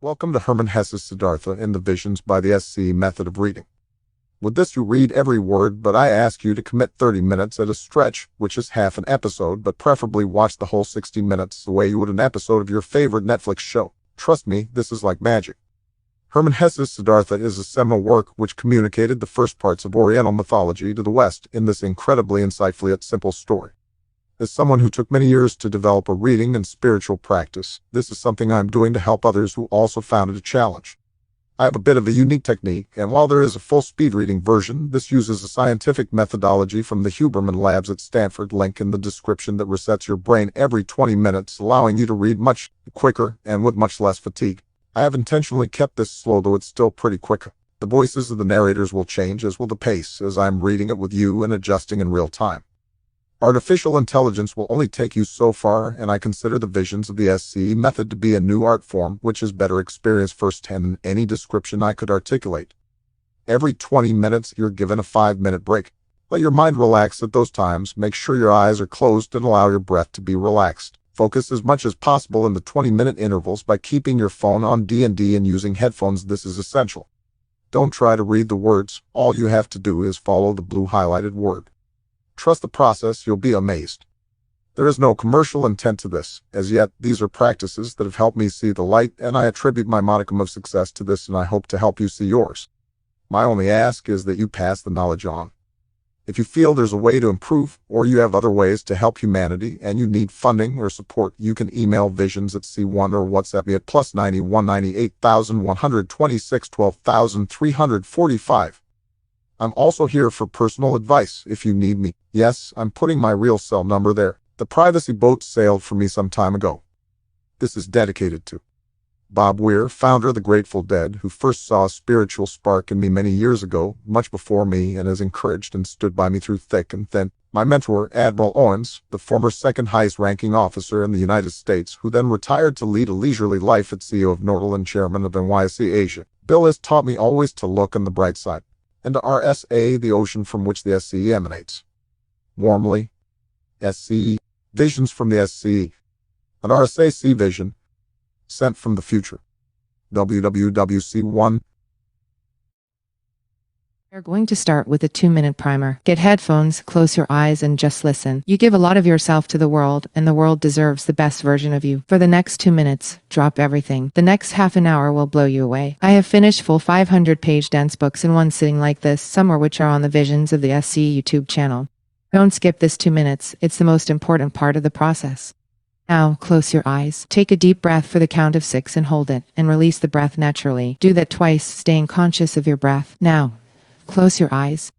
Welcome to Herman Hesse's Siddhartha in the Visions by the SCE method of reading. With this you read every word, but I ask you to commit 30 minutes at a stretch, which is half an episode, but preferably watch the whole 60 minutes the way you would an episode of your favorite Netflix show. Trust me, this is like magic. Herman Hesse's Siddhartha is a seminal work which communicated the first parts of Oriental mythology to the West in this incredibly insightful yet simple story. As someone who took many years to develop a reading and spiritual practice, this is something I'm doing to help others who also found it a challenge. I have a bit of a unique technique, and while there is a full speed reading version, this uses a scientific methodology from the Huberman Labs at Stanford, link in the description, that resets your brain every 20 minutes, allowing you to read much quicker and with much less fatigue. I have intentionally kept this slow, though it's still pretty quick. The voices of the narrators will change, as will the pace, as I'm reading it with you and adjusting in real time. Artificial intelligence will only take you so far, and I consider the Visions of the SCE method to be a new art form which is better experienced firsthand than any description I could articulate. Every 20 minutes you're given a 5-minute break. Let your mind relax at those times, make sure your eyes are closed and allow your breath to be relaxed. Focus as much as possible in the 20-minute intervals by keeping your phone on D&D and using headphones. This is essential. Don't try to read the words, all you have to do is follow the blue highlighted word. Trust the process, you'll be amazed. There is no commercial intent to this. As yet, these are practices that have helped me see the light, and I attribute my modicum of success to this, and I hope to help you see yours. My only ask is that you pass the knowledge on. If you feel there's a way to improve, or you have other ways to help humanity, and you need funding or support, you can email visions@c1 or WhatsApp me at +91 98,126 12,345. I'm also here for personal advice if you need me. Yes, I'm putting my real cell number there. The privacy boat sailed for me some time ago. This is dedicated to Bob Weir, founder of the Grateful Dead, who first saw a spiritual spark in me many years ago, much before me, and has encouraged and stood by me through thick and thin. My mentor, Admiral Owens, the former second highest ranking officer in the United States, who then retired to lead a leisurely life as CEO of Nortel and chairman of NYC Asia. Bill has taught me always to look on the bright side, and to RSA, the ocean from which the SCE emanates. Warmly, SCE, Visions from the SCE, an RSAC vision, sent from the future. WWWC1. We're going to start with a 2-minute primer. Get headphones, close your eyes, and just listen. You give a lot of yourself to the world, and the world deserves the best version of you. For the next 2 minutes, drop everything. The next half an hour will blow you away. I have finished full 500-page dense books in one sitting like this, some of which are on the Visions of the SCE YouTube channel. Don't skip this 2 minutes. It's the most important part of the process. Now, close your eyes. Take a deep breath for the count of 6 and hold it, and release the breath naturally. Do that twice, staying conscious of your breath. Now, close your eyes.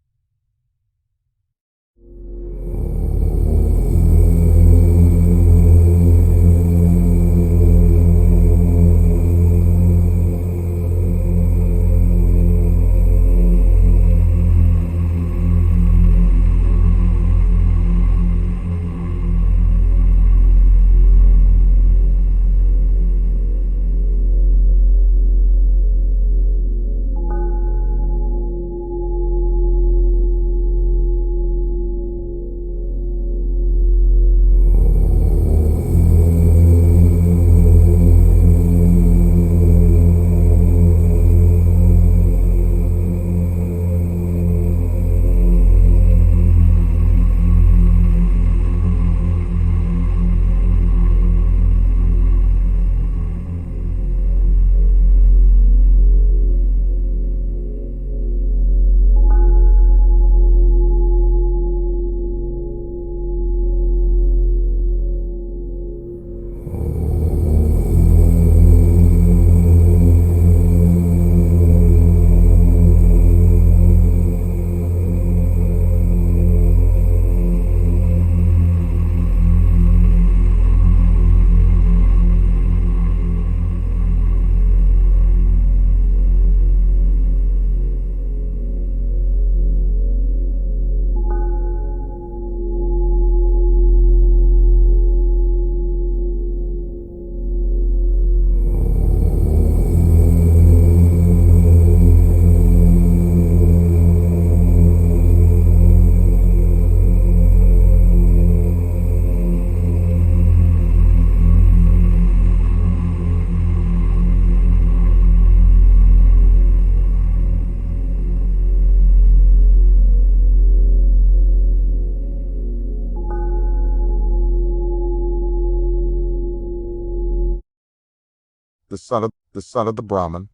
the son of the Brahmin.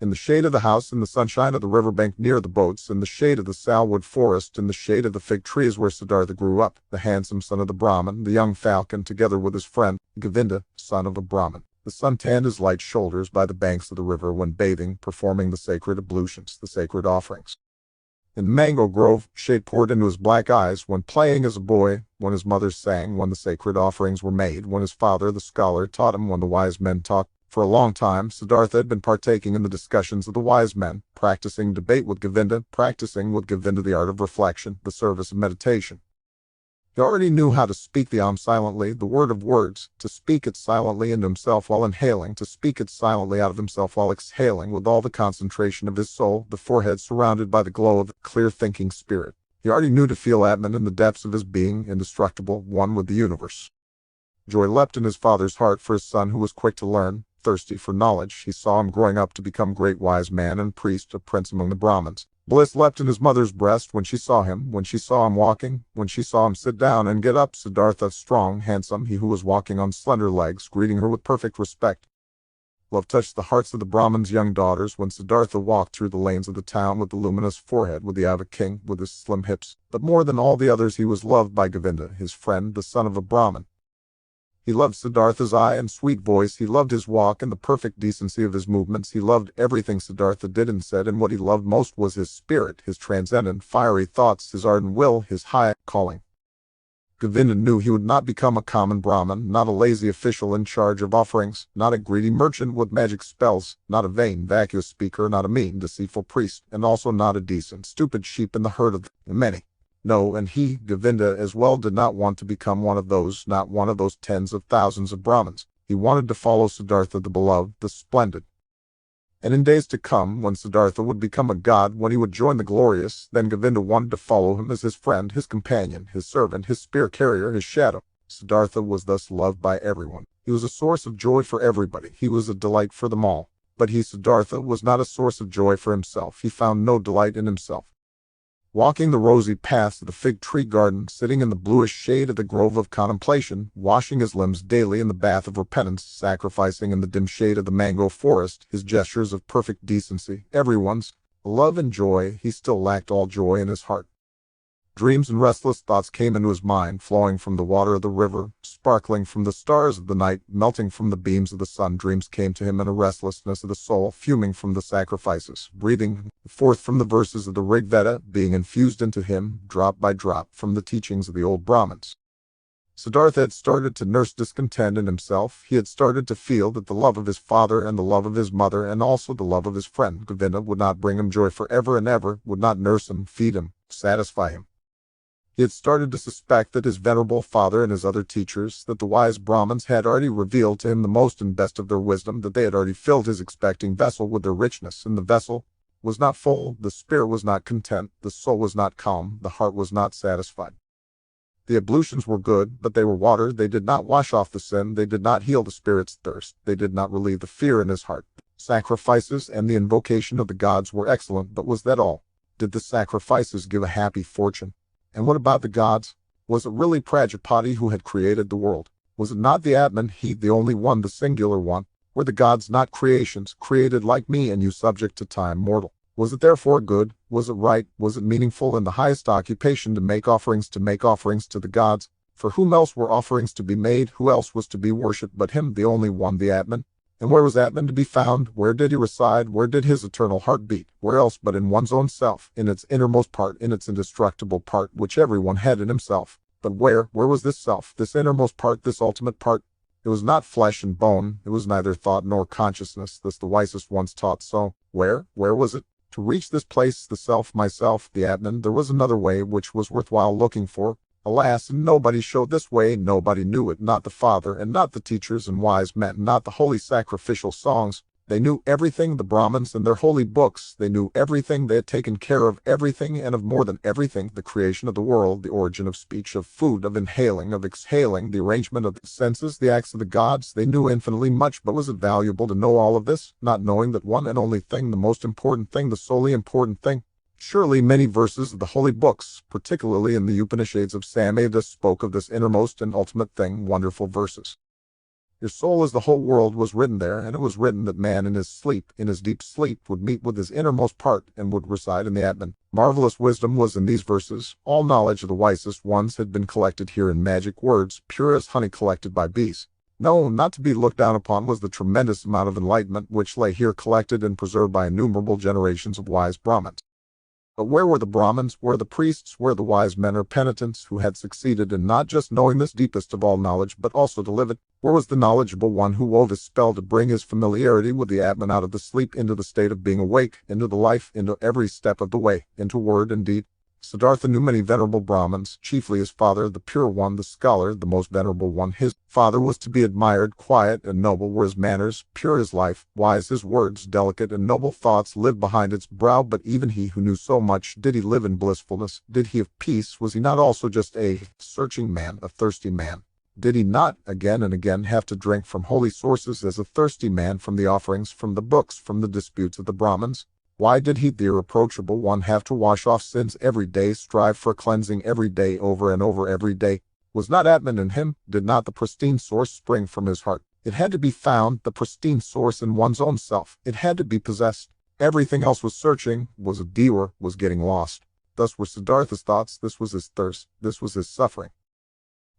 In the shade of the house, in the sunshine of the riverbank near the boats, in the shade of the salwood forest, in the shade of the fig trees where Siddhartha grew up, the handsome son of the Brahmin, the young falcon, together with his friend, Govinda, son of a Brahmin. The sun tanned his light shoulders by the banks of the river when bathing, performing the sacred ablutions, the sacred offerings. In the mango grove, shade poured into his black eyes when playing as a boy, when his mother sang, when the sacred offerings were made, when his father, the scholar, taught him, when the wise men talked. For a long time, Siddhartha had been partaking in the discussions of the wise men, practicing debate with Govinda, practicing with Govinda the art of reflection, the service of meditation. He already knew how to speak the silently, the word of words, to speak it silently into himself while inhaling, to speak it silently out of himself while exhaling, with all the concentration of his soul, the forehead surrounded by the glow of the clear-thinking spirit. He already knew to feel Atman in the depths of his being, indestructible, one with the universe. Joy leapt in his father's heart for his son who was quick to learn, thirsty for knowledge. He saw him growing up to become great wise man and priest, a prince among the Brahmins. Bliss leapt in his mother's breast when she saw him walking, when she saw him sit down and get up. Siddhartha, strong, handsome, he who was walking on slender legs, greeting her with perfect respect. Love touched the hearts of the Brahmins' young daughters when Siddhartha walked through the lanes of the town with the luminous forehead, with the eye of a king, with his slim hips. But more than all the others he was loved by Govinda, his friend, the son of a Brahmin. He loved Siddhartha's eye and sweet voice, he loved his walk and the perfect decency of his movements, he loved everything Siddhartha did and said, and what he loved most was his spirit, his transcendent, fiery thoughts, his ardent will, his high calling. Govinda knew he would not become a common Brahmin, not a lazy official in charge of offerings, not a greedy merchant with magic spells, not a vain, vacuous speaker, not a mean, deceitful priest, and also not a decent, stupid sheep in the herd of the many. No, and he, Govinda, as well did not want to become one of those, not one of those tens of thousands of Brahmins. He wanted to follow Siddhartha the beloved, the splendid. And in days to come, when Siddhartha would become a god, when he would join the glorious, then Govinda wanted to follow him as his friend, his companion, his servant, his spear carrier, his shadow. Siddhartha was thus loved by everyone. He was a source of joy for everybody. He was a delight for them all. But he, Siddhartha, was not a source of joy for himself. He found no delight in himself. Walking the rosy paths of the fig tree garden, sitting in the bluish shade of the grove of contemplation, washing his limbs daily in the bath of repentance, sacrificing in the dim shade of the mango forest, his gestures of perfect decency, everyone's love and joy, he still lacked all joy in his heart. Dreams and restless thoughts came into his mind, flowing from the water of the river, sparkling from the stars of the night, melting from the beams of the sun. Dreams came to him in a restlessness of the soul, fuming from the sacrifices, breathing forth from the verses of the Rig Veda, being infused into him, drop by drop, from the teachings of the old Brahmins. Siddhartha had started to nurse discontent in himself. He had started to feel that the love of his father and the love of his mother and also the love of his friend Govinda would not bring him joy forever and ever, would not nurse him, feed him, satisfy him. He had started to suspect that his venerable father and his other teachers, that the wise Brahmins had already revealed to him the most and best of their wisdom, that they had already filled his expecting vessel with their richness, and the vessel was not full, the spirit was not content, the soul was not calm, the heart was not satisfied. The ablutions were good, but they were water. They did not wash off the sin, they did not heal the spirit's thirst, they did not relieve the fear in his heart. Sacrifices and the invocation of the gods were excellent, but was that all? Did the sacrifices give a happy fortune? And what about the gods? Was it really Prajapati who had created the world? Was it not the Atman, he, the only one, the singular one? Were the gods not creations, created like me and you, subject to time, mortal? Was it therefore good? Was it right? Was it meaningful and the highest occupation to make offerings to the gods? For whom else were offerings to be made? Who else was to be worshipped but him, the only one, the Atman? And where was Atman to be found? Where did he reside? Where did his eternal heart beat? Where else but in one's own self, in its innermost part, in its indestructible part, which everyone had in himself? But where was this self, this innermost part, this ultimate part? It was not flesh and bone, it was neither thought nor consciousness, thus the wisest ones taught so. Where was it? To reach this place, the self, myself, the Atman, there was another way which was worthwhile looking for. Alas, nobody showed this way, nobody knew it, not the Father, and not the teachers and wise men, not the holy sacrificial songs. They knew everything, the Brahmins and their holy books. They knew everything, they had taken care of everything, and of more than everything, the creation of the world, the origin of speech, of food, of inhaling, of exhaling, the arrangement of the senses, the acts of the gods. They knew infinitely much, but was it valuable to know all of this, not knowing that one and only thing, the most important thing, the solely important thing? Surely many verses of the holy books, particularly in the Upanishads of Samveda, spoke of this innermost and ultimate thing, wonderful verses. Your soul is the whole world was written there, and it was written that man in his sleep, in his deep sleep, would meet with his innermost part and would reside in the Atman. Marvelous wisdom was in these verses. All knowledge of the wisest ones had been collected here in magic words, pure as honey collected by bees. No, not to be looked down upon was the tremendous amount of enlightenment which lay here collected and preserved by innumerable generations of wise Brahmins. But where were the Brahmins, where the priests, where the wise men or penitents who had succeeded in not just knowing this deepest of all knowledge, but also to live it? Where was the knowledgeable one who wove his spell to bring his familiarity with the Atman out of the sleep into the state of being awake, into the life, into every step of the way, into word and deed? Siddhartha knew many venerable Brahmins, chiefly his father, the pure one, the scholar, the most venerable one. His father was to be admired, quiet and noble were his manners, pure his life, wise his words, delicate and noble thoughts lived behind its brow. But even he who knew so much, did he live in blissfulness? Did he have peace? Was he not also just a searching man, a thirsty man? Did he not, again and again, have to drink from holy sources as a thirsty man from the offerings, from the books, from the disputes of the Brahmins? Why did he, the irreproachable one, have to wash off sins every day, strive for cleansing every day, over and over every day? Was not Atman in him? Did not the pristine source spring from his heart? It had to be found, the pristine source, in one's own self. It had to be possessed. Everything else was searching, was a detour, was getting lost. Thus were Siddhartha's thoughts. This was his thirst. This was his suffering.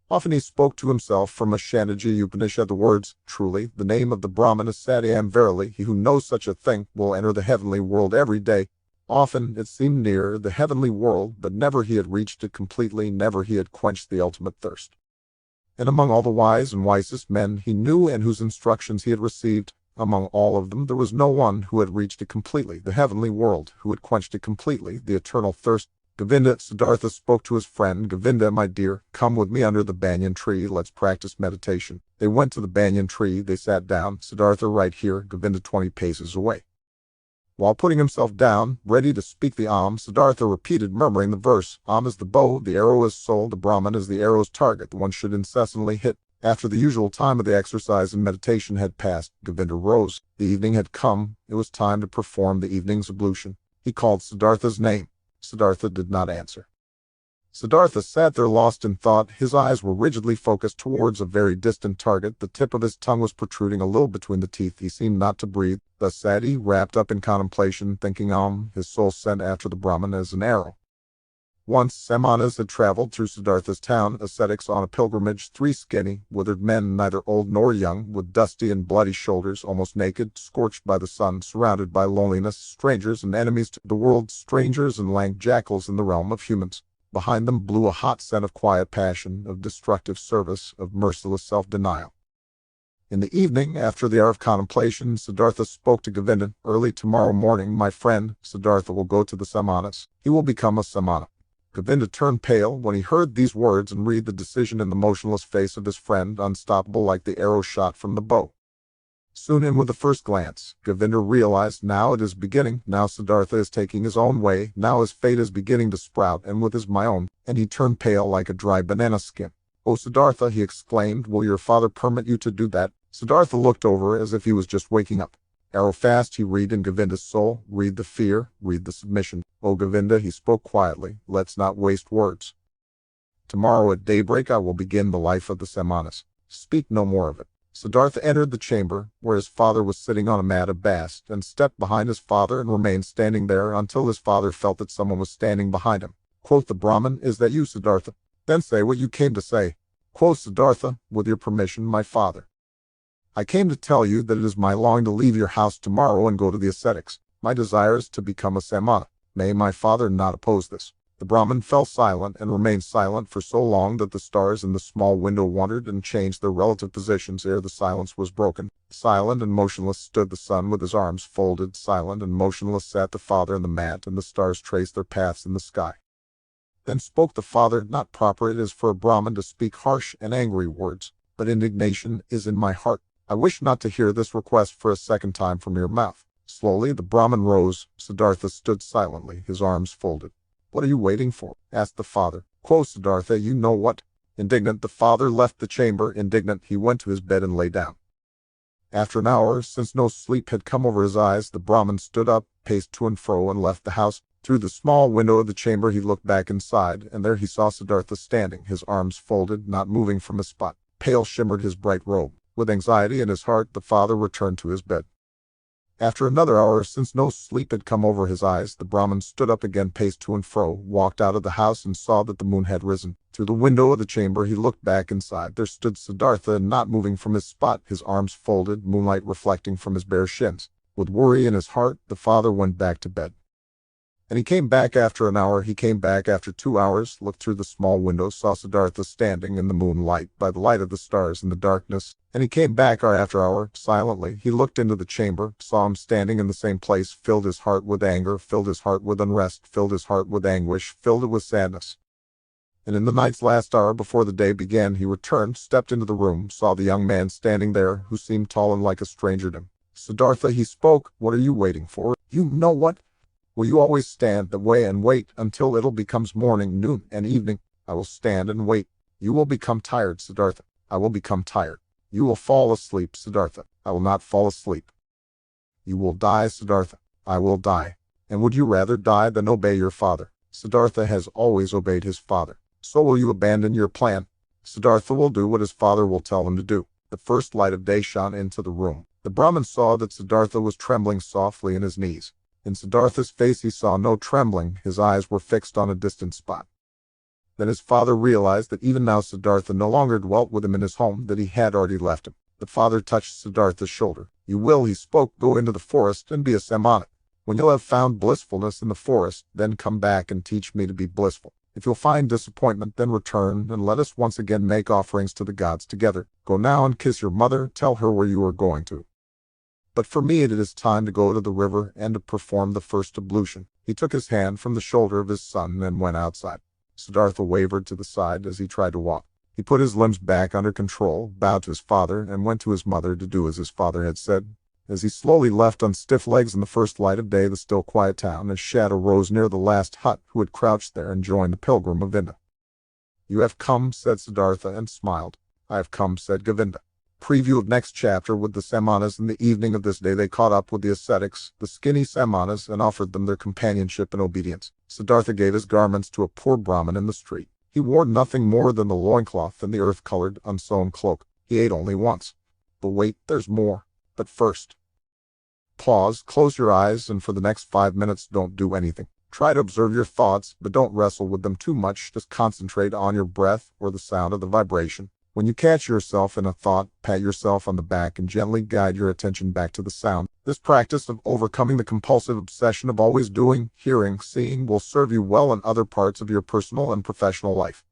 Often he spoke to himself from a Shandaji Upanishad the words, "Truly, the name of the Brahman is Satyam. Verily, he who knows such a thing will enter the heavenly world every day." Often it seemed near the heavenly world, but never he had reached it completely, never he had quenched the ultimate thirst. And among all the wise and wisest men he knew and whose instructions he had received, among all of them there was no one who had reached it completely, the heavenly world, who had quenched it completely, the eternal thirst. Govinda, Siddhartha spoke to his friend, "Govinda, my dear, come with me under the banyan tree, let's practice meditation." They went to the banyan tree, they sat down, Siddhartha right here, Govinda 20 paces away. While putting himself down, ready to speak the Om, Siddhartha repeated, murmuring the verse, "Om is the bow, the arrow is soul, the Brahman is the arrow's target, the one should incessantly hit." After the usual time of the exercise and meditation had passed, Govinda rose. The evening had come, it was time to perform the evening's ablution. He called Siddhartha's name. Siddhartha did not answer. Siddhartha sat there lost in thought. His eyes were rigidly focused towards a very distant target. The tip of his tongue was protruding a little between the teeth. He seemed not to breathe. Thus sat he, wrapped up in contemplation, thinking his soul sent after the Brahman as an arrow. Once Samanas had traveled through Siddhartha's town, ascetics on a pilgrimage, 3 skinny, withered men, neither old nor young, with dusty and bloody shoulders, almost naked, scorched by the sun, surrounded by loneliness, strangers and enemies to the world, strangers and lank jackals in the realm of humans. Behind them blew a hot scent of quiet passion, of destructive service, of merciless self-denial. In the evening, after the hour of contemplation, Siddhartha spoke to Govinda, "Early tomorrow morning, my friend, Siddhartha will go to the Samanas. He will become a Samana." Govinda turned pale when he heard these words and read the decision in the motionless face of his friend, unstoppable like the arrow shot from the bow. Soon and with the first glance, Govinda realized, now it is beginning, now Siddhartha is taking his own way, now his fate is beginning to sprout, and with his my own, and he turned pale like a dry banana skin. "Oh Siddhartha," he exclaimed, "will your father permit you to do that?" Siddhartha looked over as if he was just waking up. Arrow fast he read in Govinda's soul, read the fear, read the submission. "Oh Govinda," he spoke quietly, "let's not waste words. Tomorrow at daybreak I will begin the life of the Samanas. Speak no more of it." Siddhartha entered the chamber, where his father was sitting on a mat of bast, and stepped behind his father and remained standing there until his father felt that someone was standing behind him. Quoth the Brahman, "Is that you, Siddhartha? Then say what you came to say." Quoth Siddhartha, "With your permission, my father. I came to tell you that it is my longing to leave your house tomorrow and go to the ascetics. My desire is to become a Samana. May my father not oppose this." The Brahman fell silent and remained silent for so long that the stars in the small window wondered and changed their relative positions ere the silence was broken. Silent and motionless stood the sun with his arms folded. Silent and motionless sat the father on the mat, and the stars traced their paths in the sky. Then spoke the father, "Not proper it is for a Brahman to speak harsh and angry words, but indignation is in my heart. I wish not to hear this request for a second time from your mouth." Slowly the Brahman rose. Siddhartha stood silently, his arms folded. "What are you waiting for?" asked the father. Quoth Siddhartha, "You know what?" Indignant, the father left the chamber. Indignant, he went to his bed and lay down. After an hour, since no sleep had come over his eyes, the Brahman stood up, paced to and fro, and left the house. Through the small window of the chamber he looked back inside, and there he saw Siddhartha standing, his arms folded, not moving from his spot. Pale shimmered his bright robe. With anxiety in his heart, the father returned to his bed. After another hour, since no sleep had come over his eyes, the Brahmin stood up again, paced to and fro, walked out of the house, and saw that the moon had risen. Through the window of the chamber he looked back inside. There stood Siddhartha, not moving from his spot, his arms folded, moonlight reflecting from his bare shins. With worry in his heart, the father went back to bed. And he came back after an hour, he came back after 2 hours, looked through the small window, saw Siddhartha standing in the moonlight, by the light of the stars in the darkness, and he came back hour after hour, silently. He looked into the chamber, saw him standing in the same place, filled his heart with anger, filled his heart with unrest, filled his heart with anguish, filled it with sadness. And in the night's last hour before the day began, he returned, stepped into the room, saw the young man standing there, who seemed tall and like a stranger to him. Siddhartha, he spoke, what are you waiting for? You know what? Will you always stand that way and wait until it becomes morning, noon, and evening? I will stand and wait. You will become tired, Siddhartha. I will become tired. You will fall asleep, Siddhartha. I will not fall asleep. You will die, Siddhartha. I will die. And would you rather die than obey your father? Siddhartha has always obeyed his father. So will you abandon your plan? Siddhartha will do what his father will tell him to do. The first light of day shone into the room. The Brahmin saw that Siddhartha was trembling softly in his knees. In Siddhartha's face he saw no trembling, his eyes were fixed on a distant spot. Then his father realized that even now Siddhartha no longer dwelt with him in his home, that he had already left him. The father touched Siddhartha's shoulder. You will, he spoke, go into the forest and be a samana. When you'll have found blissfulness in the forest, then come back and teach me to be blissful. If you'll find disappointment, then return, and let us once again make offerings to the gods together. Go now and kiss your mother, tell her where you are going to. But for me it is time to go to the river and to perform the first ablution. He took his hand from the shoulder of his son and went outside. Siddhartha wavered to the side as he tried to walk. He put his limbs back under control, bowed to his father, and went to his mother to do as his father had said. As he slowly left on stiff legs in the first light of day the still quiet town, a shadow rose near the last hut, who had crouched there and joined the pilgrim of India. You have come, said Siddhartha, and smiled. I have come, said Govinda. Preview of next chapter. With the Samanas. In the evening of this day they caught up with the ascetics, the skinny Samanas, and offered them their companionship and obedience. Siddhartha gave his garments to a poor Brahmin in the street. He wore nothing more than the loincloth and the earth-colored, unsewn cloak. He ate only once. But wait, there's more. But first, pause, close your eyes, and for the next 5 minutes don't do anything. Try to observe your thoughts, but don't wrestle with them too much. Just concentrate on your breath or the sound of the vibration. When you catch yourself in a thought, pat yourself on the back and gently guide your attention back to the sound. This practice of overcoming the compulsive obsession of always doing, hearing, seeing will serve you well in other parts of your personal and professional life.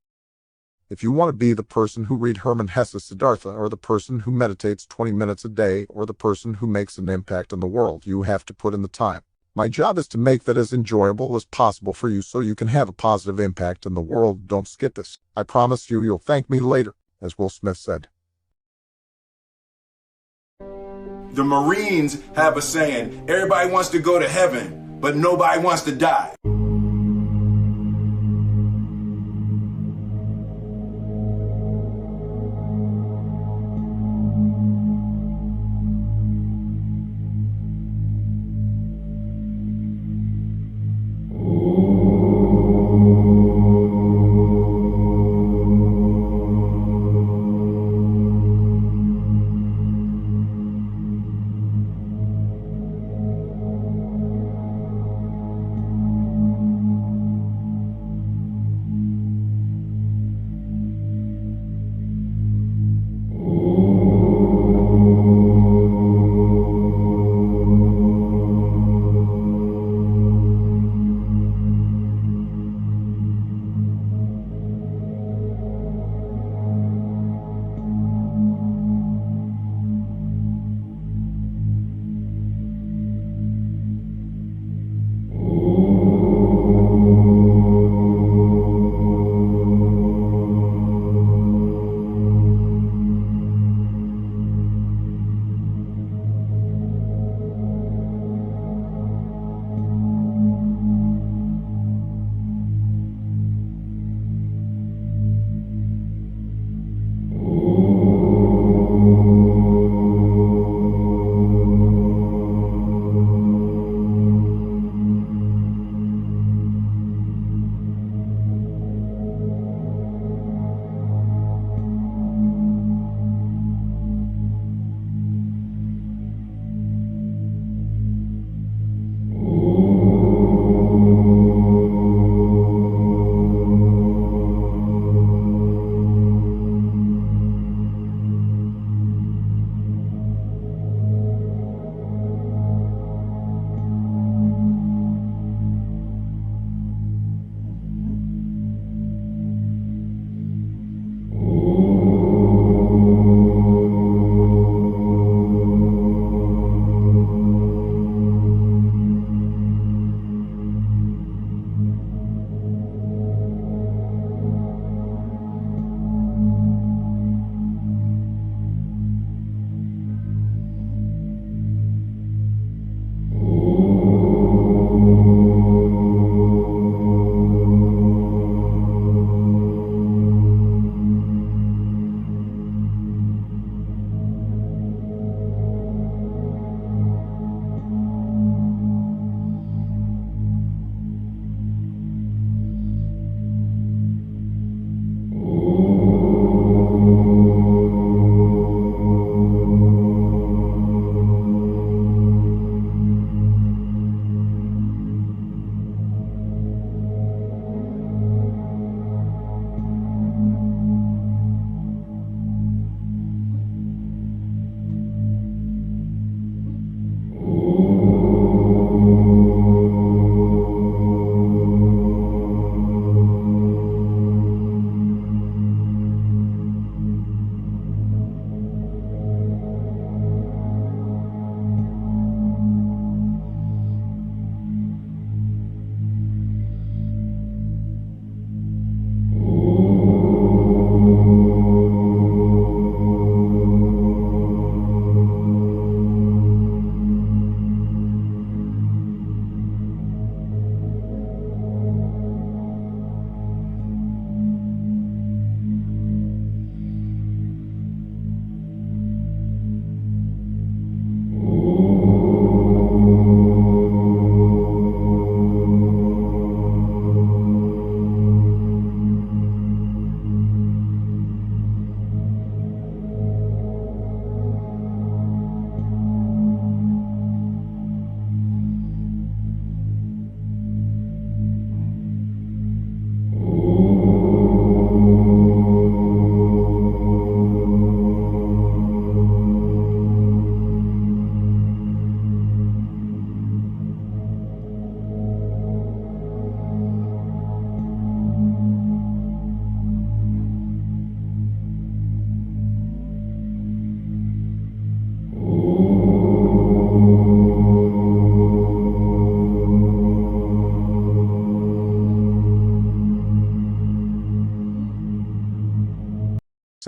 If you want to be the person who read Herman Hesse Siddhartha, or the person who meditates 20 minutes a day, or the person who makes an impact on the world, you have to put in the time. My job is to make that as enjoyable as possible for you so you can have a positive impact in the world. Don't skip this. I promise you, you'll thank me later. As Will Smith said. The Marines have a saying, everybody wants to go to heaven, but nobody wants to die.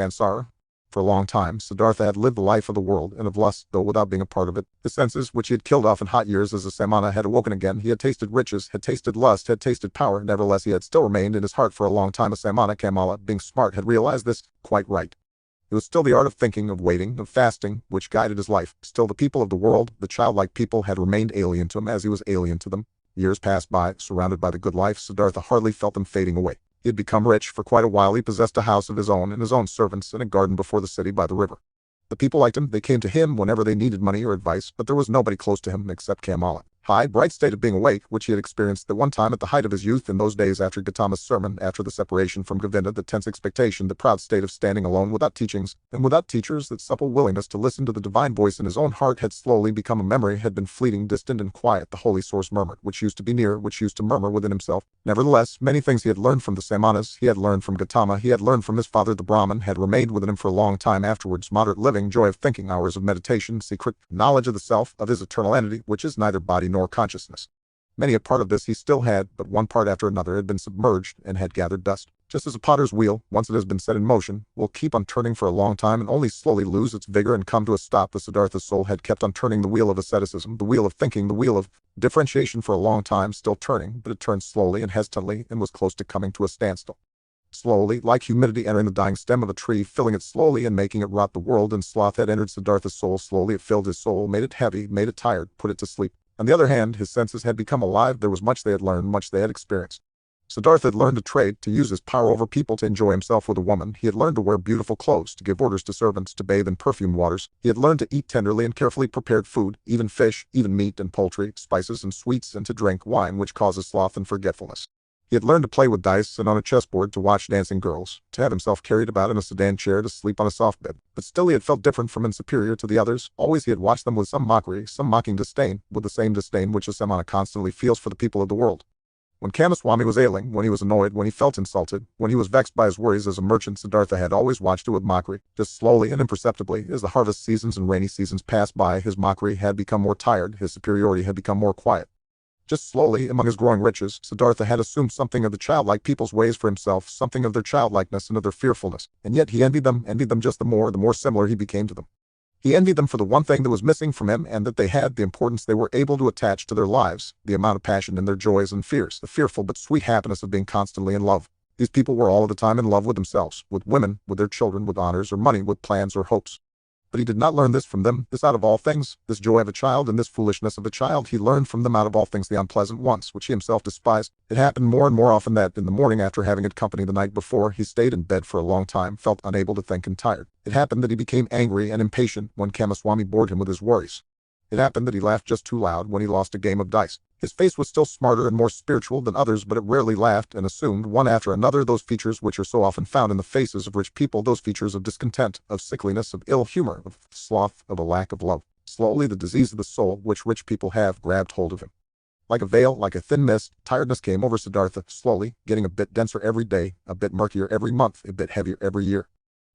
Sansara. For a long time, Siddhartha had lived the life of the world and of lust, though without being a part of it. His senses, which he had killed off in hot years as a samana, had awoken again. He had tasted riches, had tasted lust, had tasted power. Nevertheless, he had still remained in his heart for a long time a samana. Kamala, being smart, had realized this quite right. It was still the art of thinking, of waiting, of fasting, which guided his life. Still the people of the world, the childlike people, had remained alien to him as he was alien to them. Years passed by, surrounded by the good life. Siddhartha hardly felt them fading away. He had become rich. For quite a while he possessed a house of his own and his own servants and a garden before the city by the river. The people liked him. They came to him whenever they needed money or advice, but there was nobody close to him except Kamala. High, bright state of being awake, which he had experienced at one time at the height of his youth in those days after Gautama's sermon, after the separation from Govinda, the tense expectation, the proud state of standing alone without teachings, and without teachers, that supple willingness to listen to the divine voice in his own heart had slowly become a memory, had been fleeting, distant, and quiet. The holy source murmured, which used to be near, which used to murmur within himself. Nevertheless, many things he had learned from the Samanas, he had learned from Gautama, he had learned from his father the Brahman, had remained within him for a long time afterwards. Moderate living, joy of thinking, hours of meditation, secret knowledge of the self, of his eternal entity, which is neither body nor consciousness. Many a part of this he still had, but one part after another had been submerged and had gathered dust. Just as a potter's wheel, once it has been set in motion, will keep on turning for a long time and only slowly lose its vigor and come to a stop, the Siddhartha's soul had kept on turning the wheel of asceticism, the wheel of thinking, the wheel of differentiation for a long time, still turning, but it turned slowly and hesitantly and was close to coming to a standstill. Slowly, like humidity entering the dying stem of a tree, filling it slowly and making it rot, the world and sloth had entered Siddhartha's soul. Slowly it filled his soul, made it heavy, made it tired, put it to sleep. On the other hand, his senses had become alive. There was much they had learned, much they had experienced. Siddhartha had learned to trade, to use his power over people, to enjoy himself with a woman. He had learned to wear beautiful clothes, to give orders to servants, to bathe in perfumed waters. He had learned to eat tenderly and carefully prepared food, even fish, even meat and poultry, spices and sweets, and to drink wine, which causes sloth and forgetfulness. He had learned to play with dice and on a chessboard, to watch dancing girls, to have himself carried about in a sedan chair, to sleep on a soft bed. But still he had felt different from and superior to the others. Always he had watched them with some mockery, some mocking disdain, with the same disdain which a samana constantly feels for the people of the world. When Kamaswami was ailing, when he was annoyed, when he felt insulted, when he was vexed by his worries as a merchant, Siddhartha had always watched it with mockery. Just slowly and imperceptibly, as the harvest seasons and rainy seasons passed by, his mockery had become more tired, his superiority had become more quiet. Just slowly, among his growing riches, Siddhartha had assumed something of the childlike people's ways for himself, something of their childlikeness and of their fearfulness, and yet he envied them just the more similar he became to them. He envied them for the one thing that was missing from him, and that they had, the importance they were able to attach to their lives, the amount of passion in their joys and fears, the fearful but sweet happiness of being constantly in love. These people were all of the time in love with themselves, with women, with their children, with honors or money, with plans or hopes. But he did not learn this from them, this out of all things, this joy of a child and this foolishness of a child. He learned from them out of all things the unpleasant ones, which he himself despised. It happened more and more often that, in the morning after having had company the night before, he stayed in bed for a long time, felt unable to think and tired. It happened that he became angry and impatient when Kamaswami bored him with his worries. It happened that he laughed just too loud when he lost a game of dice. His face was still smarter and more spiritual than others, but it rarely laughed, and assumed, one after another, those features which are so often found in the faces of rich people, those features of discontent, of sickliness, of ill humor, of sloth, of a lack of love. Slowly the disease of the soul, which rich people have, grabbed hold of him. Like a veil, like a thin mist, tiredness came over Siddhartha, slowly, getting a bit denser every day, a bit murkier every month, a bit heavier every year.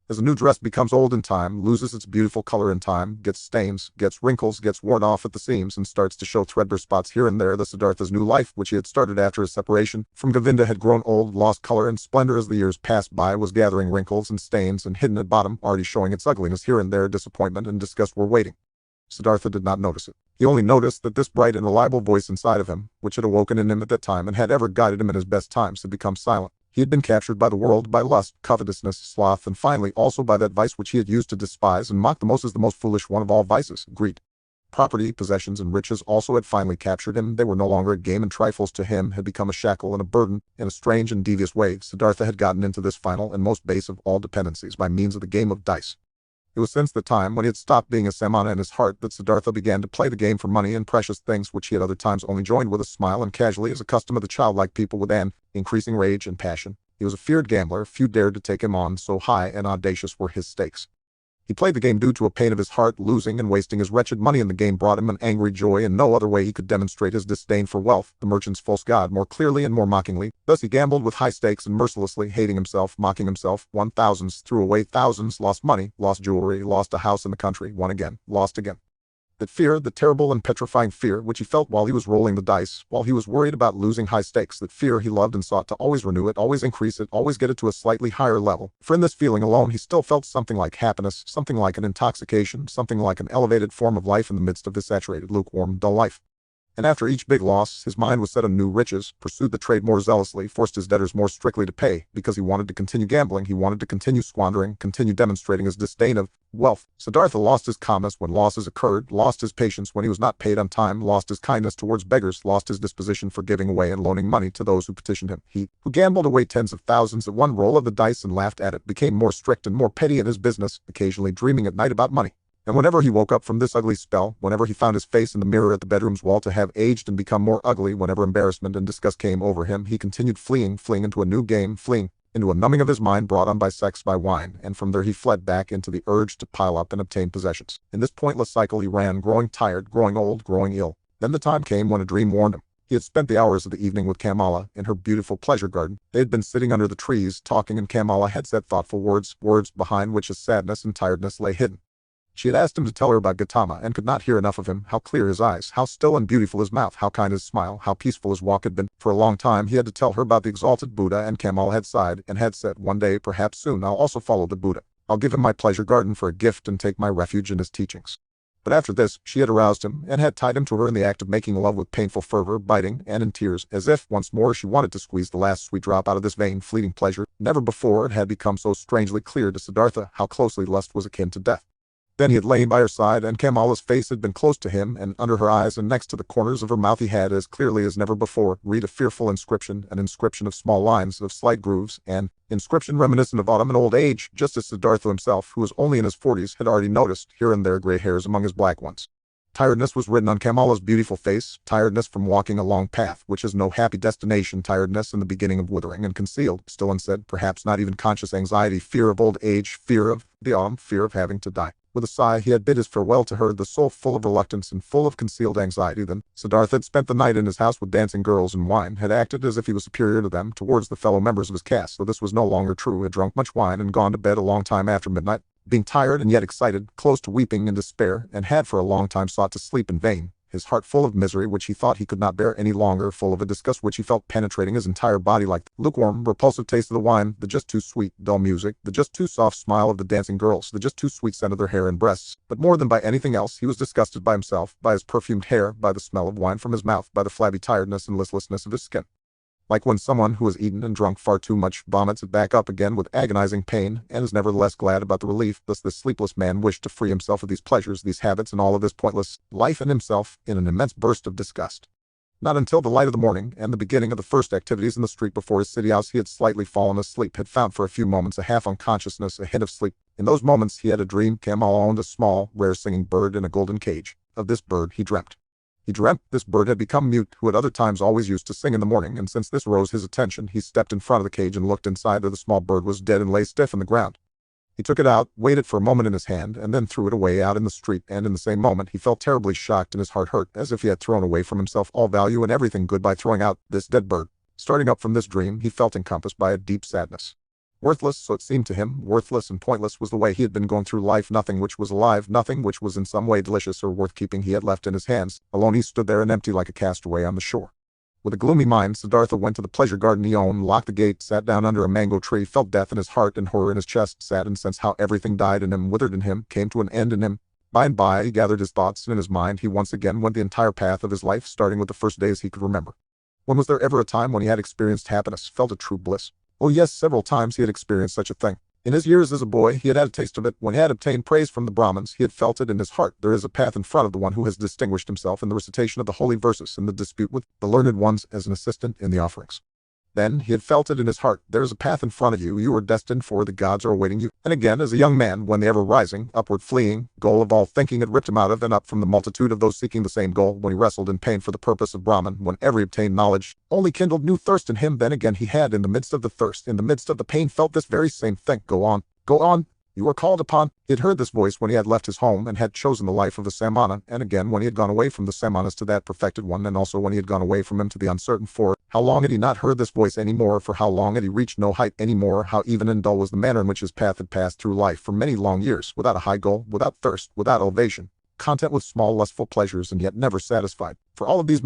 As a new dress becomes old in time, loses its beautiful color in time, gets stains, gets wrinkles, gets worn off at the seams, and starts to show threadbare spots here and there, the Siddhartha's new life, which he had started after his separation from Govinda, had grown old, lost color and splendor as the years passed by, was gathering wrinkles and stains, and hidden at bottom, already showing its ugliness here and there. Disappointment and disgust were waiting. Siddhartha did not notice it. He only noticed that this bright and reliable voice inside of him, which had awoken in him at that time and had ever guided him in his best times, had become silent. He had been captured by the world, by lust, covetousness, sloth, and finally also by that vice which he had used to despise and mock the most as the most foolish one of all vices, greed. Property, possessions, and riches also had finally captured him. They were no longer a game, and trifles to him had become a shackle and a burden. In a strange and devious way, Siddhartha had gotten into this final and most base of all dependencies by means of the game of dice. It was since the time when he had stopped being a samana in his heart that Siddhartha began to play the game for money and precious things, which he at other times only joined with a smile and casually, as a custom of the childlike people, with an increasing rage and passion. He was a feared gambler. Few dared to take him on, so high and audacious were his stakes. He played the game due to a pain of his heart. Losing and wasting his wretched money in the game brought him an angry joy, and no other way he could demonstrate his disdain for wealth, the merchant's false god, more clearly and more mockingly. Thus he gambled with high stakes and mercilessly, hating himself, mocking himself, won thousands, threw away thousands, lost money, lost jewelry, lost a house in the country, won again, lost again. That fear, the terrible and petrifying fear which he felt while he was rolling the dice, while he was worried about losing high stakes, that fear he loved and sought to always renew it, always increase it, always get it to a slightly higher level. For in this feeling alone he still felt something like happiness, something like an intoxication, something like an elevated form of life in the midst of this saturated, lukewarm, dull life. And after each big loss, his mind was set on new riches, pursued the trade more zealously, forced his debtors more strictly to pay, because he wanted to continue gambling, he wanted to continue squandering, continue demonstrating his disdain of wealth. Siddhartha lost his calmness when losses occurred, lost his patience when he was not paid on time, lost his kindness towards beggars, lost his disposition for giving away and loaning money to those who petitioned him. He, who gambled away tens of thousands at one roll of the dice and laughed at it, became more strict and more petty in his business, occasionally dreaming at night about money. And whenever he woke up from this ugly spell, whenever he found his face in the mirror at the bedroom's wall to have aged and become more ugly, whenever embarrassment and disgust came over him, he continued fleeing into a new game, fleeing into a numbing of his mind brought on by sex, by wine, and from there he fled back into the urge to pile up and obtain possessions. In this pointless cycle he ran, growing tired, growing old, growing ill. Then the time came when a dream warned him. He had spent the hours of the evening with Kamala in her beautiful pleasure garden. They had been sitting under the trees, talking, and Kamala had said thoughtful words, words behind which his sadness and tiredness lay hidden. She had asked him to tell her about Gautama and could not hear enough of him, how clear his eyes, how still and beautiful his mouth, how kind his smile, how peaceful his walk had been. For a long time he had to tell her about the exalted Buddha, and Kamala had sighed and had said, one day, perhaps soon, I'll also follow the Buddha. I'll give him my pleasure garden for a gift and take my refuge in his teachings. But after this, she had aroused him and had tied him to her in the act of making love with painful fervor, biting, and in tears, as if, once more, she wanted to squeeze the last sweet drop out of this vain, fleeting pleasure. Never before it had become so strangely clear to Siddhartha how closely lust was akin to death. Then he had lain by her side, and Kamala's face had been close to him, and under her eyes and next to the corners of her mouth he had, as clearly as never before, read a fearful inscription, an inscription of small lines, of slight grooves, an inscription reminiscent of autumn and old age, just as Siddhartha himself, who was only in his 40s, had already noticed, here and there, gray hairs among his black ones. Tiredness was written on Kamala's beautiful face, tiredness from walking a long path, which has no happy destination, tiredness in the beginning of withering, and concealed, still unsaid, perhaps not even conscious anxiety, fear of old age, fear of the autumn, fear of having to die. With a sigh he had bid his farewell to her, the soul full of reluctance and full of concealed anxiety. Then Siddhartha had spent the night in his house with dancing girls and wine, had acted as if he was superior to them towards the fellow members of his caste, though this was no longer true, had drunk much wine and gone to bed a long time after midnight, being tired and yet excited, close to weeping in despair, and had for a long time sought to sleep in vain, his heart full of misery which he thought he could not bear any longer, full of a disgust which he felt penetrating his entire body like the lukewarm, repulsive taste of the wine, the just too sweet, dull music, the just too soft smile of the dancing girls, the just too sweet scent of their hair and breasts. But more than by anything else he was disgusted by himself, by his perfumed hair, by the smell of wine from his mouth, by the flabby tiredness and listlessness of his skin. Like when someone who has eaten and drunk far too much vomits it back up again with agonizing pain, and is nevertheless glad about the relief, thus this sleepless man wished to free himself of these pleasures, these habits, and all of this pointless life and himself, in an immense burst of disgust. Not until the light of the morning, and the beginning of the first activities in the street before his city house, he had slightly fallen asleep, had found for a few moments a half-unconsciousness, a hint of sleep. In those moments he had a dream. Kamala owned a small, rare singing bird in a golden cage. Of this bird he dreamt. He dreamt this bird had become mute, who at other times always used to sing in the morning, and since this rose his attention, he stepped in front of the cage and looked inside. There the small bird was dead and lay stiff on the ground. He took it out, weighed it for a moment in his hand, and then threw it away out in the street, and in the same moment he felt terribly shocked and his heart hurt, as if he had thrown away from himself all value and everything good by throwing out this dead bird. Starting up from this dream, he felt encompassed by a deep sadness. Worthless, so it seemed to him, worthless and pointless was the way he had been going through life. Nothing which was alive, nothing which was in some way delicious or worth keeping he had left in his hands. Alone he stood there and empty like a castaway on the shore. With a gloomy mind, Siddhartha went to the pleasure garden he owned, locked the gate, sat down under a mango tree, felt death in his heart and horror in his chest, sat and sensed how everything died in him, withered in him, came to an end in him. By and by he gathered his thoughts, and in his mind he once again went the entire path of his life, starting with the first days he could remember. When was there ever a time when he had experienced happiness, felt a true bliss? Oh yes, several times he had experienced such a thing. In his years as a boy, he had had a taste of it. When he had obtained praise from the Brahmins, he had felt it in his heart. There is a path in front of the one who has distinguished himself in the recitation of the holy verses, in the dispute with the learned ones, as an assistant in the offerings. Then he had felt it in his heart. There is a path in front of you. You are destined for. The gods are awaiting you. And again, as a young man, when the ever-rising, upward fleeing goal of all thinking had ripped him out of and up from the multitude of those seeking the same goal, when he wrestled in pain for the purpose of Brahman, when every obtained knowledge only kindled new thirst in him, then again he had, in the midst of the thirst, in the midst of the pain, felt this very same thing. Go on. Go on. You are called upon. He had heard this voice when he had left his home and had chosen the life of the Samana, and again when he had gone away from the Samanas to that perfected one, and also when he had gone away from him to the uncertain. For how long had he not heard this voice any more? For how long had he reached no height any more? How even and dull was the manner in which his path had passed through life for many long years, without a high goal, without thirst, without elevation. content with small lustful pleasures and yet never satisfied. For all of these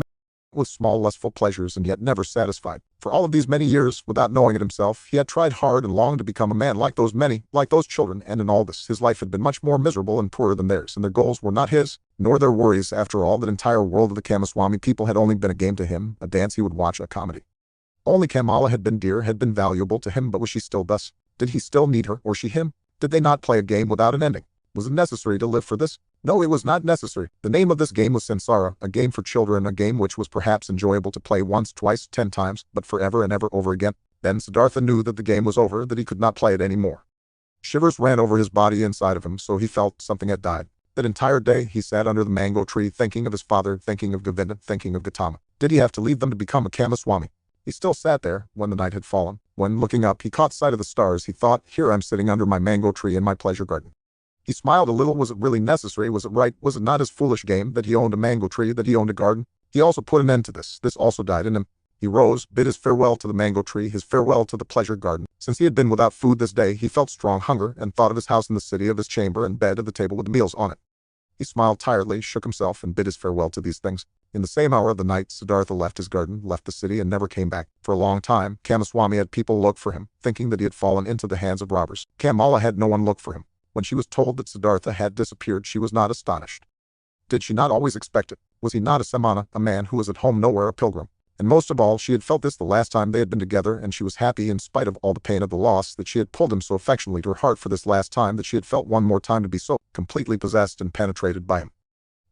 with small lustful pleasures and yet never satisfied. For all of these many years, without knowing it himself, he had tried hard and longed to become a man like those many, like those children, and in all this, his life had been much more miserable and poorer than theirs, and their goals were not his, nor their worries. After all, that entire world of the Kamaswami people had only been a game to him, a dance he would watch, a comedy. Only Kamala had been dear, had been valuable to him, but was she still thus? Did he still need her, or she him? Did they not play a game without an ending? Was it necessary to live for this? No, it was not necessary. The name of this game was Sansara, a game for children, a game which was perhaps enjoyable to play once, twice, 10 times, but forever and ever over again. Then Siddhartha knew that the game was over, that he could not play it any more. Shivers ran over his body inside of him, so he felt something had died. That entire day he sat under the mango tree thinking of his father, thinking of Govinda, thinking of Gautama. Did he have to leave them to become a Kamaswami? He still sat there when the night had fallen. When, looking up, he caught sight of the stars, he thought, here I'm sitting under my mango tree in my pleasure garden. He smiled a little. Was it really necessary? Was it right? Was it not his foolish game that he owned a mango tree, that he owned a garden? He also put an end to this. This also died in him. He rose, bid his farewell to the mango tree, his farewell to the pleasure garden. Since he had been without food this day, he felt strong hunger, and thought of his house in the city, of his chamber and bed, of the table with meals on it. He smiled tiredly, shook himself, and bid his farewell to these things. In the same hour of the night, Siddhartha left his garden, left the city, and never came back. For a long time, Kamaswami had people look for him, thinking that he had fallen into the hands of robbers. Kamala had no one look for him. When she was told that Siddhartha had disappeared, she was not astonished. Did she not always expect it? Was he not a samana, a man who was at home nowhere, a pilgrim? And most of all, she had felt this the last time they had been together, and she was happy in spite of all the pain of the loss, that she had pulled him so affectionately to her heart for this last time, that she had felt one more time to be so completely possessed and penetrated by him.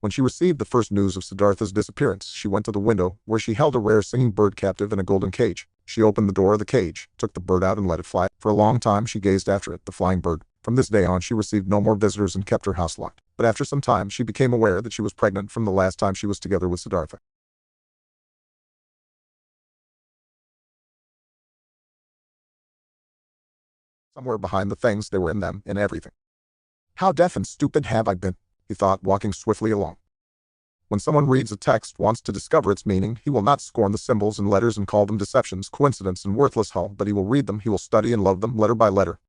When she received the first news of Siddhartha's disappearance, she went to the window, where she held a rare singing bird captive in a golden cage. She opened the door of the cage, took the bird out and let it fly. For a long time she gazed after it, the flying bird. From this day on she received no more visitors and kept her house locked. But after some time she became aware that she was pregnant from the last time she was together with Siddhartha. Somewhere behind the things, there were in them, in everything. How deaf and stupid have I been, he thought, walking swiftly along. When someone reads a text, wants to discover its meaning, he will not scorn the symbols and letters and call them deceptions, coincidence, and worthless hull, but he will read them, he will study and love them, letter by letter.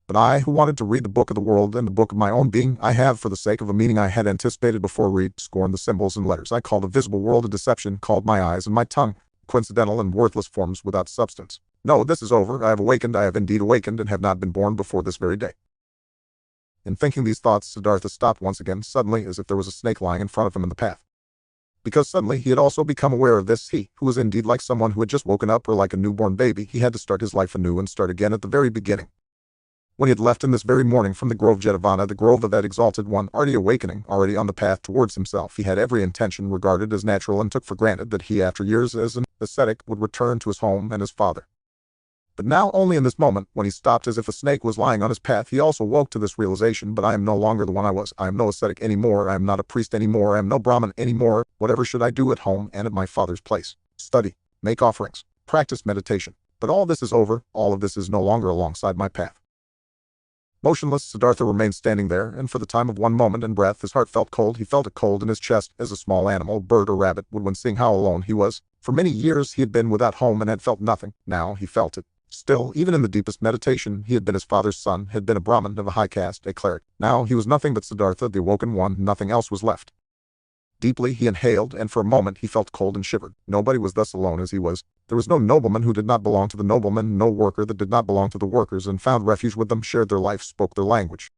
But I, who wanted to read the book of the world and the book of my own being, I have, for the sake of a meaning I had anticipated before, scorned the symbols and letters. I called the visible world a deception, called my eyes and my tongue coincidental and worthless forms without substance. No, this is over. I have awakened. I have indeed awakened, and have not been born before this very day. In thinking these thoughts, Siddhartha stopped once again, suddenly, as if there was a snake lying in front of him in the path. Because suddenly he had also become aware of this, he, who was indeed like someone who had just woken up, or like a newborn baby, he had to start his life anew and start again at the very beginning. When he had left him this very morning from the grove Jetavana, the grove of that exalted one, already awakening, already on the path towards himself, he had every intention, regarded as natural, and took for granted that he, after years as an ascetic, would return to his home and his father. But now, only in this moment, when he stopped as if a snake was lying on his path, he also woke to this realization: but I am no longer the one I was. I am no ascetic anymore. I am not a priest anymore. I am no Brahmin anymore. Whatever should I do at home and at my father's place? Study, make offerings, practice meditation. But all this is over. All of this is no longer alongside my path. Motionless, Siddhartha remained standing there, and for the time of one moment and breath his heart felt cold. He felt a cold in his chest, as a small animal, bird or rabbit, would when seeing how alone he was. For many years he had been without home and had felt nothing. Now he felt it. Still, even in the deepest meditation, he had been his father's son, had been a Brahmin of a high caste, a cleric. Now he was nothing but Siddhartha, the awoken one. Nothing else was left. Deeply he inhaled, and for a moment he felt cold and shivered. Nobody was thus alone as he was. There was no nobleman who did not belong to the noblemen, no worker that did not belong to the workers, and found refuge with them, shared their life, spoke their language.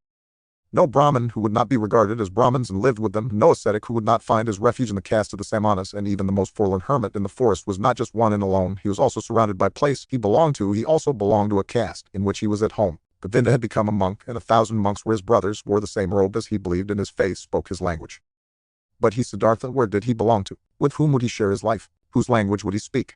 No Brahmin who would not be regarded as Brahmins and lived with them, no ascetic who would not find his refuge in the caste of the Samanas, and even the most forlorn hermit in the forest was not just one and alone. He was also surrounded by place he belonged to. He also belonged to a caste in which he was at home. Govinda had become a monk, and 1,000 monks were his brothers, wore the same robe as he believed, and his face spoke his language. But he, Siddhartha, where did he belong to? With whom would he share his life? Whose language would he speak?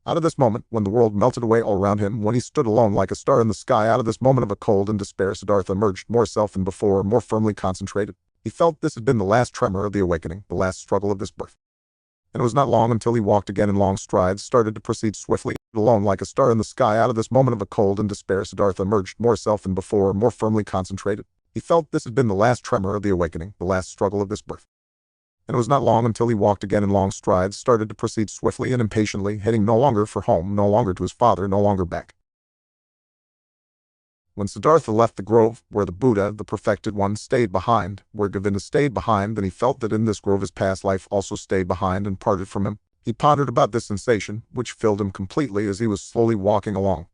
Out of this moment, when the world melted away all around him, when he stood alone like a star in the sky, out of this moment of a cold and despair, Siddhartha emerged, more self than before, more firmly concentrated. He felt this had been the last tremor of the awakening, the last struggle of this birth. And it was not long until he walked again in long strides, started to proceed swiftly, alone like a star in the sky. Out of this moment of a cold and despair, Siddhartha emerged, more self than before, more firmly concentrated. He felt this had been the last tremor of the awakening, the last struggle of this birth. And it was not long until he walked again in long strides, started to proceed swiftly and impatiently, heading no longer for home, no longer to his father, no longer back. When Siddhartha left the grove, where the Buddha, the perfected one, stayed behind, where Govinda stayed behind, then he felt that in this grove his past life also stayed behind and parted from him. He pondered about this sensation, which filled him completely as he was slowly walking along.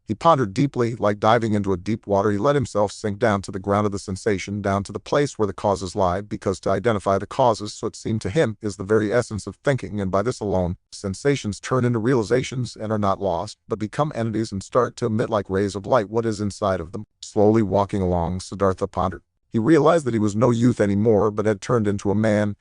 He pondered deeply, like diving into a deep water. He let himself sink down to the ground of the sensation, down to the place where the causes lie, because to identify the causes, so it seemed to him, is the very essence of thinking, and by this alone, sensations turn into realizations and are not lost, but become entities and start to emit like rays of light what is inside of them. Slowly walking along, Siddhartha pondered. He realized that he was no youth anymore, but had turned into a man.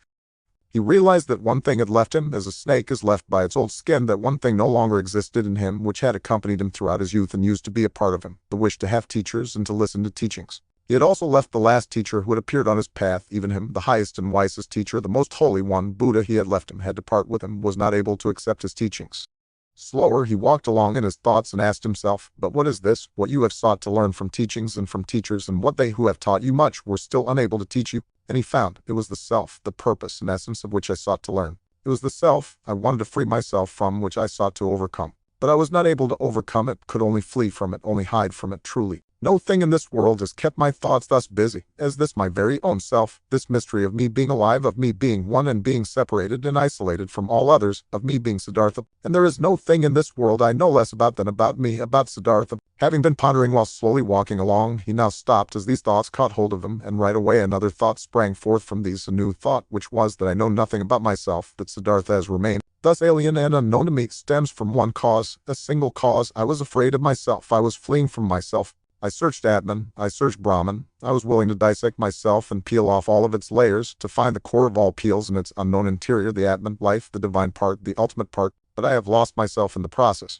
He realized that one thing had left him, as a snake is left by its old skin, that one thing no longer existed in him which had accompanied him throughout his youth and used to be a part of him, the wish to have teachers and to listen to teachings. He had also left the last teacher who had appeared on his path, even him, the highest and wisest teacher, the most holy one, Buddha. He had left him, had to part with him, was not able to accept his teachings. Slower, he walked along in his thoughts and asked himself, but what is this, what you have sought to learn from teachings and from teachers, and what they who have taught you much were still unable to teach you? And he found, it was the self, the purpose and essence of which I sought to learn. It was the self I wanted to free myself from, which I sought to overcome. But I was not able to overcome it, could only flee from it, only hide from it truly. No thing in this world has kept my thoughts thus busy, as this my very own self, this mystery of me being alive, of me being one and being separated and isolated from all others, of me being Siddhartha. And there is no thing in this world I know less about than about me, about Siddhartha. Having been pondering while slowly walking along, he now stopped as these thoughts caught hold of him, and right away another thought sprang forth from these, a new thought, which was that I know nothing about myself, that Siddhartha has remained thus alien and unknown to me, stems from one cause, a single cause. I was afraid of myself, I was fleeing from myself. I searched Atman, I searched Brahman, I was willing to dissect myself and peel off all of its layers, to find the core of all peels in its unknown interior, the Atman, life, the divine part, the ultimate part, but I have lost myself in the process.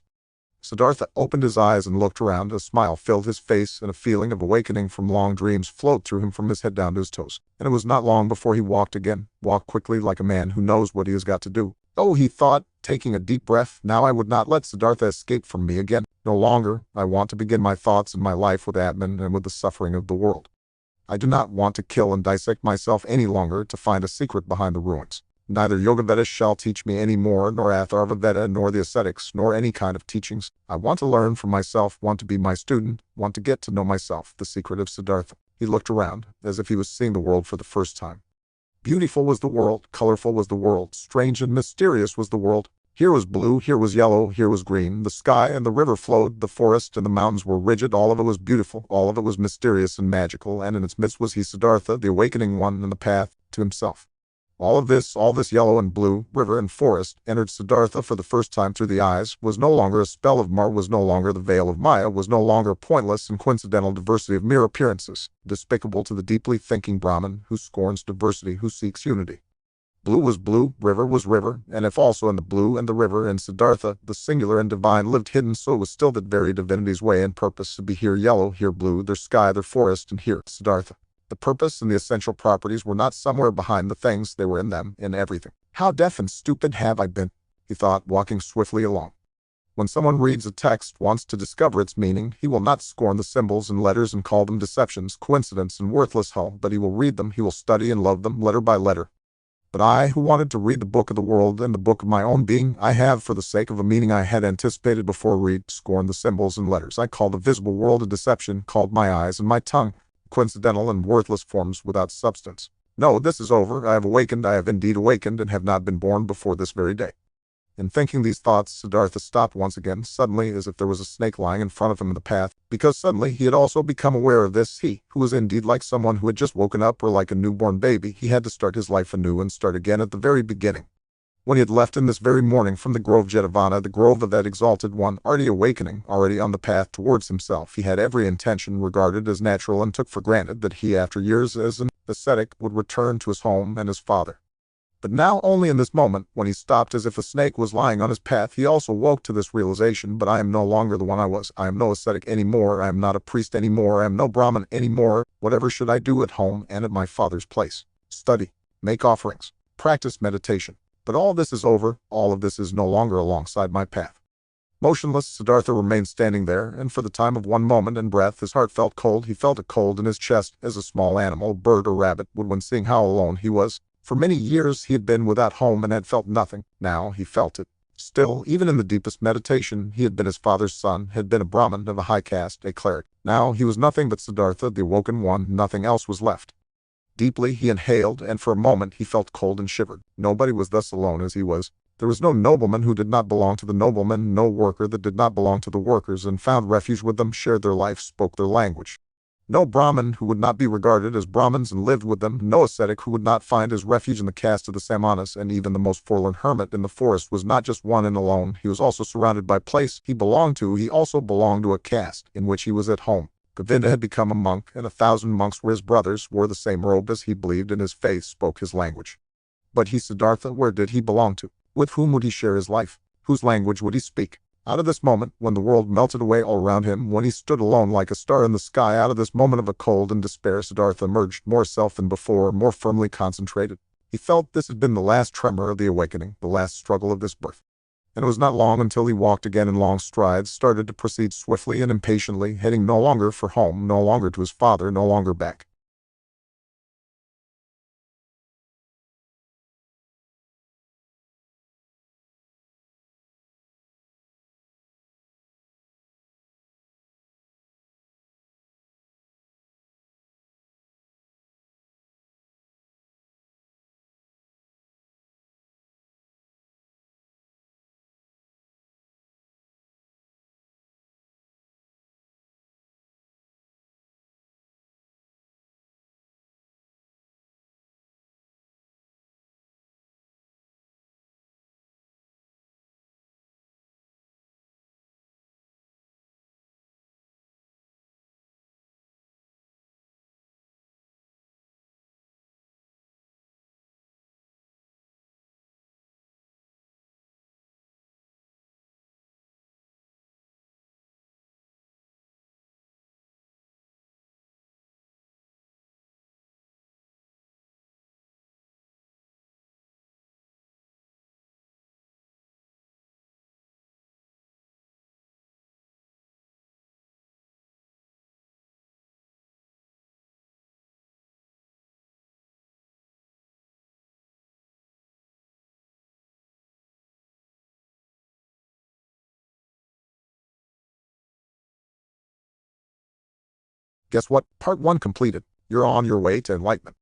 Siddhartha opened his eyes and looked around. A smile filled his face, and a feeling of awakening from long dreams flowed through him from his head down to his toes. And it was not long before he walked again, walked quickly like a man who knows what he has got to do. Oh, he thought, taking a deep breath, now I would not let Siddhartha escape from me again. No longer. I want to begin my thoughts and my life with Atman and with the suffering of the world. I do not want to kill and dissect myself any longer to find a secret behind the ruins. Neither Yoga Veda shall teach me any more, nor Atharva Veda, nor the ascetics, nor any kind of teachings. I want to learn from myself, want to be my student, want to get to know myself, the secret of Siddhartha. He looked around, as if he was seeing the world for the first time. Beautiful was the world, colorful was the world, strange and mysterious was the world. Here was blue, here was yellow, here was green, the sky and the river flowed, the forest and the mountains were rigid, all of it was beautiful, all of it was mysterious and magical, and in its midst was he, Siddhartha, the awakening one, and the path to himself. All this yellow and blue, river and forest, entered Siddhartha for the first time through the eyes, was no longer a spell of Mara, was no longer the veil of Maya, was no longer a pointless and coincidental diversity of mere appearances, despicable to the deeply thinking Brahmin, who scorns diversity, who seeks unity. Blue was blue, river was river, and if also in the blue and the river and Siddhartha, the singular and divine lived hidden, so it was still that very divinity's way and purpose to be here yellow, here blue, there sky, there forest, and here Siddhartha. The purpose and the essential properties were not somewhere behind the things, they were in them, in everything. How deaf and stupid have I been, he thought, walking swiftly along. When someone reads a text, wants to discover its meaning, he will not scorn the symbols and letters and call them deceptions, coincidence, and worthless hull, but he will read them, he will study and love them, letter by letter. But I, who wanted to read the book of the world and the book of my own being, I have, for the sake of a meaning I had anticipated before, scorned the symbols and letters. I called the visible world a deception, called my eyes and my tongue coincidental and worthless forms without substance. No, this is over. I have awakened, I have indeed awakened, and have not been born before this very day. In thinking these thoughts, Siddhartha stopped once again, suddenly, as if there was a snake lying in front of him in the path, because suddenly he had also become aware of this. He, who was indeed like someone who had just woken up, or like a newborn baby, he had to start his life anew and start again at the very beginning. When he had left him this very morning from the grove Jetavana, the grove of that exalted one, already awakening, already on the path towards himself, he had every intention, regarded as natural and took for granted, that he, after years as an ascetic, would return to his home and his father. But now, only in this moment, when he stopped as if a snake was lying on his path, he also woke to this realization: but I am no longer the one I was. I am no ascetic anymore. I am not a priest anymore. I am no Brahmin anymore. Whatever should I do at home and at my father's place? Study, make offerings, practice meditation. But all this is over, all of this is no longer alongside my path. Motionless, Siddhartha remained standing there, and for the time of one moment and breath his heart felt cold. He felt a cold in his chest, as a small animal, bird or rabbit, would when seeing how alone he was. For many years he had been without home and had felt nothing. Now he felt it. Still, even in the deepest meditation, he had been his father's son, had been a Brahmin of a high caste, a cleric. Now he was nothing but Siddhartha, the awoken one, nothing else was left. Deeply he inhaled, and for a moment he felt cold and shivered. Nobody was thus alone as he was. There was no nobleman who did not belong to the noblemen, no worker that did not belong to the workers and found refuge with them, shared their life, spoke their language. No Brahmin who would not be regarded as Brahmins and lived with them, no ascetic who would not find his refuge in the caste of the Samanas, and even the most forlorn hermit in the forest was not just one and alone, he was also surrounded by place he belonged to, he also belonged to a caste in which he was at home. Govinda had become a monk, and 1,000 monks were his brothers, wore the same robe as he believed in his faith, spoke his language. But he, Siddhartha, where did he belong to? With whom would he share his life? Whose language would he speak? Out of this moment, when the world melted away all around him, when he stood alone like a star in the sky, out of this moment of a cold and despair, Siddhartha emerged, more self than before, more firmly concentrated. He felt this had been the last tremor of the awakening, the last struggle of this birth. And it was not long until he walked again in long strides, started to proceed swiftly and impatiently, heading no longer for home, no longer to his father, no longer back. Guess what? Part 1 completed. You're on your way to enlightenment.